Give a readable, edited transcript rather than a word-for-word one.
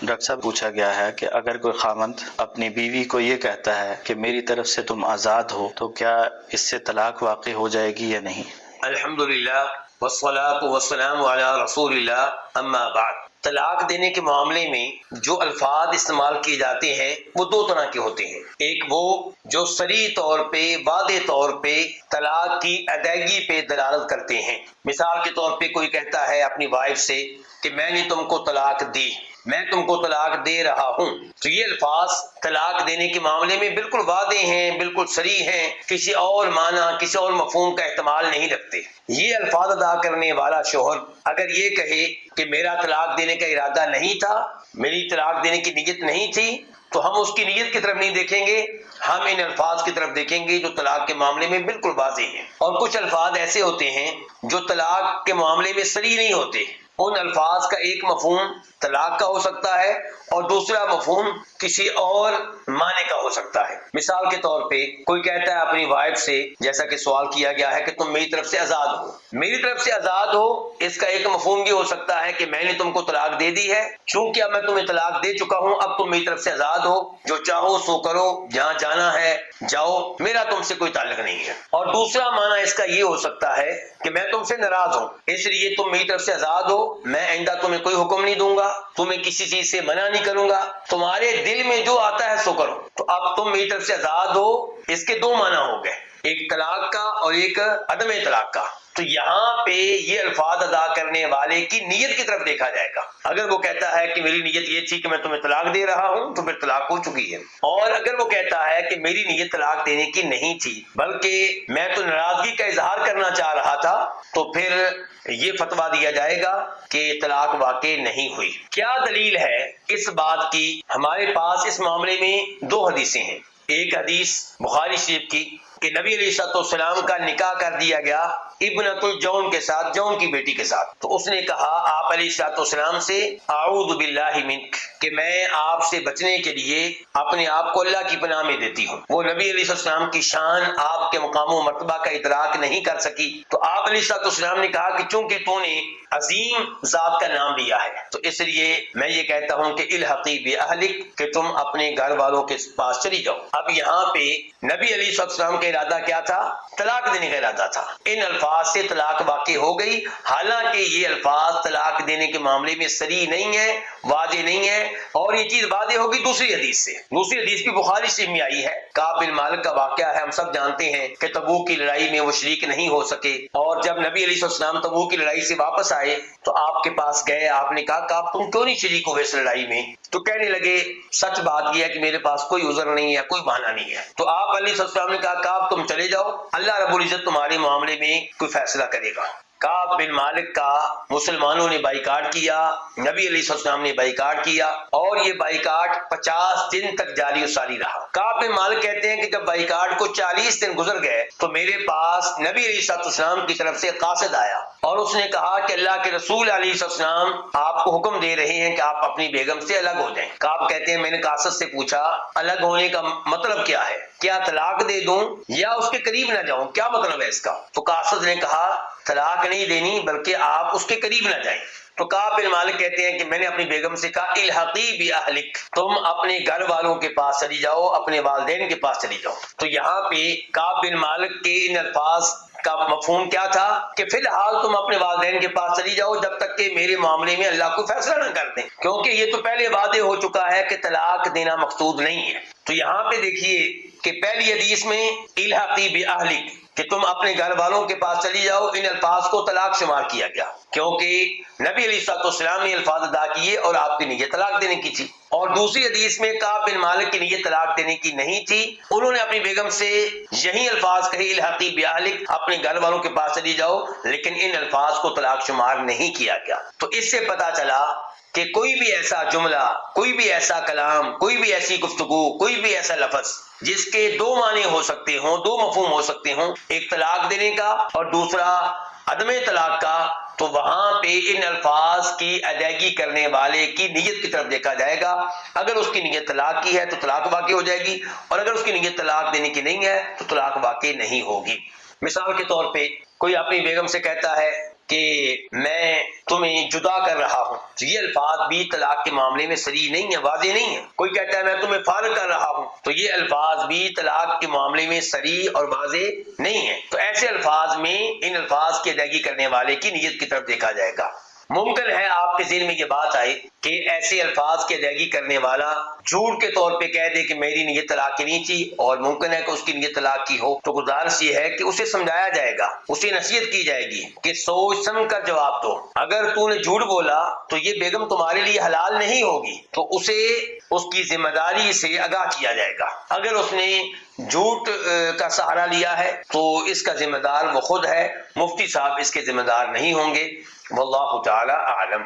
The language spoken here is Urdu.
ڈاکٹر صاحب پوچھا گیا ہے کہ اگر کوئی خاوند اپنی بیوی کو یہ کہتا ہے کہ میری طرف سے تم آزاد ہو تو کیا اس سے طلاق واقع ہو جائے گی یا نہیں؟ الحمدللہ والصلاۃ والسلام علی رسول اللہ، اما بعد۔ طلاق دینے کے معاملے میں جو الفاظ استعمال کیے جاتے ہیں وہ دو طرح کے ہوتے ہیں۔ ایک وہ جو صریح طور پہ واضح طور پہ طلاق کی ادائیگی پہ دلالت کرتے ہیں۔ مثال کے طور پہ کوئی کہتا ہے اپنی وائف سے کہ میں نے تم کو طلاق دی، میں تم کو طلاق دے رہا ہوں، تو یہ الفاظ طلاق دینے کے معاملے میں بالکل واضح ہیں، بالکل صریح ہیں، کسی اور معنی کسی اور مفہوم کا احتمال نہیں رکھتے۔ یہ الفاظ ادا کرنے والا شوہر اگر یہ کہے کہ میرا طلاق دینے کا ارادہ نہیں تھا، میری طلاق دینے کی نیت نہیں تھی، تو ہم اس کی نیت کی طرف نہیں دیکھیں گے، ہم ان الفاظ کی طرف دیکھیں گے جو طلاق کے معاملے میں بالکل واضح ہیں۔ اور کچھ الفاظ ایسے ہوتے ہیں جو طلاق کے معاملے میں صریح نہیں ہوتے، ان الفاظ کا ایک مفہوم طلاق کا ہو سکتا ہے اور دوسرا مفہوم کسی اور معنی کا ہو سکتا ہے۔ مثال کے طور پہ کوئی کہتا ہے اپنی وائف سے، جیسا کہ سوال کیا گیا ہے کہ تم میری طرف سے آزاد ہو، میری طرف سے آزاد ہو، اس کا ایک مفہوم یہ ہو سکتا ہے کہ میں نے تم کو طلاق دے دی ہے، چونکہ اب میں تمہیں طلاق دے چکا ہوں، اب تم میری طرف سے آزاد ہو، جو چاہو سو کرو، جہاں جانا ہے جاؤ، میرا تم سے کوئی تعلق نہیں ہے۔ اور دوسرا معنی اس کا یہ ہو سکتا ہے کہ میں تم سے ناراض ہوں، اس لیے تم میری طرف سے آزاد ہو، میں آئندہ تمہیں کوئی حکم نہیں دوں گا، تمہیں کسی چیز سے منع نہیں کروں گا، تمہارے دل میں جو آتا ہے سو کرو۔ تو اب تم میری طرف سے آزاد ہو، اس کے دو معنی ہو گئے، ایک طلاق کا اور ایک عدم طلاق کا۔ تو یہاں پہ یہ الفاظ ادا کرنے والے کی نیت کی طرف دیکھا جائے گا۔ اگر وہ کہتا ہے کہ میری نیت یہ تھی کہ میں تمہیں طلاق دے رہا ہوں، تو پھر طلاق ہو چکی ہے۔ اور اگر وہ کہتا ہے کہ میری نیت طلاق دینے کی نہیں تھی بلکہ میں تو ناراضگی کا اظہار کرنا چاہ رہا تھا، تو پھر یہ فتویٰ دیا جائے گا کہ طلاق واقع نہیں ہوئی۔ کیا دلیل ہے اس بات کی؟ ہمارے پاس اس معاملے میں دو حدیثیں ہیں۔ ایک حدیث بخاری شریف کی کہ نبی علیہ السلام کا نکاح کر دیا گیا ابنۃ الجون کے ساتھ، جون کی بیٹی کے ساتھ، تو اس نے کہا آپ علیہ السلام سے اعوذ باللہ منک، کہ میں آپ سے بچنے کے لیے اپنے آپ کو اللہ کی پناہ میں دیتی ہوں۔ وہ نبی علیہ السلام کی شان، آپ کے مقام و مرتبہ کا ادراک نہیں کر سکی، تو آپ علیہ السلام نے کہا کہ چونکہ تو نے عظیم ذات کا نام لیا ہے تو اس لیے میں یہ کہتا ہوں کہ الحقی باہلک، کہ تم اپنے گھر والوں کے پاس چلی جاؤ۔ اب یہاں پہ نبی علیہ السلام کا ارادہ کیا تھا؟ طلاق دینے کا ارادہ تھا۔ ان الفاظ سے طلاق واقع ہو گئی، حالانکہ یہ الفاظ طلاق دینے کے معاملے میں صریح نہیں ہے، واضح نہیں ہے، اور یہ چیز واضح ہوگی دوسری حدیث سے۔ دوسری حدیث بھی بخاری شریف میں آئی ہے، کعب بن مالک کا واقعہ ہے، ہم سب جانتے ہیں کہ تبوک کی لڑائی میں وہ شریک نہیں ہو سکے، اور جب نبی علیہ السلام تبوک کی لڑائی سے واپس آئے تو آپ کے پاس گئے، آپ نے کہا کہ آپ تم کیوں نہیں شریک ہوئے اس لڑائی میں؟ تو کہنے لگے سچ بات یہ ہے کہ میرے پاس کوئی عذر نہیں ہے، کوئی بہانہ نہیں ہے۔ تو آپ علیہ السلام نے کہا کہ آپ تم چلے جاؤ، اللہ رب العزت تمہارے معاملے میں کوئی فیصلہ کرے گا۔ کعب بن مالک کا مسلمانوں نے بائیکاٹ کیا، نبی علیہ السلام نے بائیکاٹ کیا، اور یہ بائیکاٹ 50 دن تک جاری و ساری رہا۔ کعب بن مالک کہتے ہیں کہ جب بائیکاٹ کو 40 دن گزر گئے تو میرے پاس نبی علیہ السلام کی طرف سے قاصد آیا اور اس نے کہا کہ اللہ کے رسول علیہ السلام آپ کو حکم دے رہے ہیں کہ آپ اپنی بیگم سے الگ ہو جائیں۔ کعب کہتے ہیں میں نے قاصد سے پوچھا الگ ہونے کا مطلب کیا ہے؟ کیا طلاق دے دوں یا اس کے قریب نہ جاؤں؟ کیا مطلب ہے اس کا؟ تو قاصد نے کہا طلاق نہیں دینی بلکہ آپ اس کے قریب نہ جائیں۔ تو کعب بن مالک کہتے ہیں کہ میں نے اپنی بیگم سے کہا الحقی باہلک، تم اپنے گھر والوں کے پاس چلی جاؤ، اپنے والدین کے پاس چلی جاؤ۔ تو یہاں پہ کعب بن مالک کے ان الفاظ کا مفہوم کیا تھا کہ فی الحال تم اپنے والدین کے پاس چلی جاؤ جب تک کہ میرے معاملے میں اللہ کو فیصلہ نہ کر دیں، کیونکہ یہ تو پہلے واضح ہو چکا ہے کہ طلاق دینا مقصود نہیں ہے۔ تو یہاں پہ دیکھیے کہ پہلی حدیث میں الحقی باہلک کہ تم اپنے گھر والوں کے پاس چلی جاؤ، ان الفاظ کو طلاق شمار کیا گیا کیونکہ نبی علیہ السلام نے الفاظ ادا کیے اور آپ کی نیت طلاق دینے کی تھی۔ اور دوسری حدیث میں کعب بن مالک کی نیت طلاق دینے کی نہیں تھی، انہوں نے اپنی بیگم سے یہی الفاظ کہے الحقی باہلک، اپنے گھر والوں کے پاس چلی جاؤ، لیکن ان الفاظ کو طلاق شمار نہیں کیا گیا۔ تو اس سے پتہ چلا کہ کوئی بھی ایسا جملہ، کوئی بھی ایسا کلام، کوئی بھی ایسی گفتگو، کوئی بھی ایسا لفظ جس کے دو معنی ہو سکتے ہوں، دو مفہوم ہو سکتے ہوں، ایک طلاق دینے کا اور دوسرا عدم طلاق کا، تو وہاں پہ ان الفاظ کی ادائیگی کرنے والے کی نیت کی طرف دیکھا جائے گا۔ اگر اس کی نیت طلاق کی ہے تو طلاق واقع ہو جائے گی، اور اگر اس کی نیت طلاق دینے کی نہیں ہے تو طلاق واقع نہیں ہوگی۔ مثال کے طور پہ کوئی اپنی بیگم سے کہتا ہے کہ میں تمہیں جدا کر رہا ہوں، تو یہ الفاظ بھی طلاق کے معاملے میں صریح نہیں ہے، واضح نہیں ہے۔ کوئی کہتا ہے میں تمہیں فارغ کر رہا ہوں، تو یہ الفاظ بھی طلاق کے معاملے میں صریح اور واضح نہیں ہے۔ تو ایسے الفاظ میں ان الفاظ کی ادائیگی کرنے والے کی نیت کی طرف دیکھا جائے گا۔ ممکن ہے آپ کے ذہن میں یہ بات آئے کہ ایسے الفاظ کی ادائیگی کرنے والا جھوٹ کے طور پہ کہہ دے کہ میری نیت طلاق کی نہیں تھی، اور ممکن ہے کہ اس کی نیت طلاق کی ہو، تو گزارش یہ ہے کہ اسے سمجھایا جائے گا، اسے نصیحت کی جائے گی کہ سوچ سمجھ کر جواب دو، اگر تو نے جھوٹ بولا تو یہ بیگم تمہارے لیے حلال نہیں ہوگی، تو اسے اس کی ذمہ داری سے آگاہ کیا جائے گا۔ اگر اس نے جھوٹ کا سہارا لیا ہے تو اس کا ذمہ دار وہ خود ہے، مفتی صاحب اس کے ذمہ دار نہیں ہوں گے۔ واللہ تعالی اعلم۔